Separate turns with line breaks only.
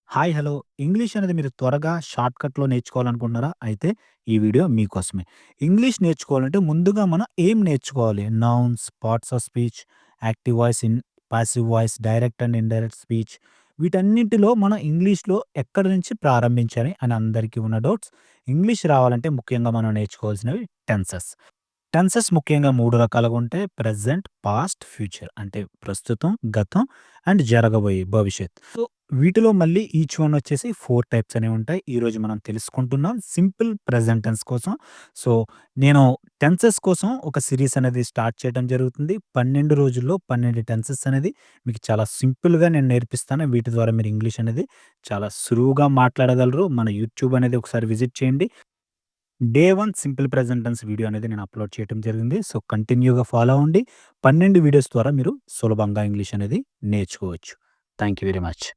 Hi! Hello! English అనేది మీరు త్వరగా షార్ట్‌కట్‌లో నేర్చుకోవాలనుకుంటున్నారా? అయితే ఈ వీడియో మీకోసమే. ఇంగ్లీష్ నేర్చుకోవాలంటే ముందుగా మనం ఏం నేర్చుకోవాలి? Nouns, parts of speech, active voice, passive voice, direct and indirect speech వీటన్నిటిలో మనం ఇంగ్లీష్‌లో ఎక్కడి నుంచి ప్రారంభించాలి అని అందరికీ ఉన్న డౌట్స్. ఇంగ్లీష్ రావాలంటే ముఖ్యంగా మనం నేర్చుకోవాల్సినవి టెన్సెస్. టెన్సెస్ ముఖ్యంగా 3 రకాలుగా ఉంటాయి. Present, past, future. అంటే ప్రస్తుతం, గతం అండ్ జరగబోయే భవిష్యత్. సో, వీటిలో మళ్ళీ ఈచ్ వన్ వచ్చేసి 4 టైప్స్ అనేవి ఉంటాయి. ఈరోజు మనం తెలుసుకుంటున్నాం సింపుల్ ప్రెజెంట్ టెన్స్ కోసం. సో, నేను టెన్సెస్ కోసం ఒక సీరీస్ అనేది స్టార్ట్ చేయడం జరుగుతుంది. 12 రోజుల్లో 12 టెన్సెస్ అనేది మీకు చాలా సింపుల్‌గా నేను నేర్పిస్తాను. వీటి ద్వారా మీరు ఇంగ్లీష్ అనేది చాలా సులువుగా మాట్లాడగలరు. మన యూట్యూబ్ అనేది ఒకసారి విజిట్ చేయండి. Day 1 simple present tense video అనేది నేను అప్‌లోడ్ చేయటం జరిగింది. సో, కంటిన్యూ‌గా ఫాలో అవ్వండి. 12 వీడియోస్ ద్వారా మీరు సులభంగా ఇంగ్లీష్ అనేది నేర్చుకోవచ్చు. Thank you very much.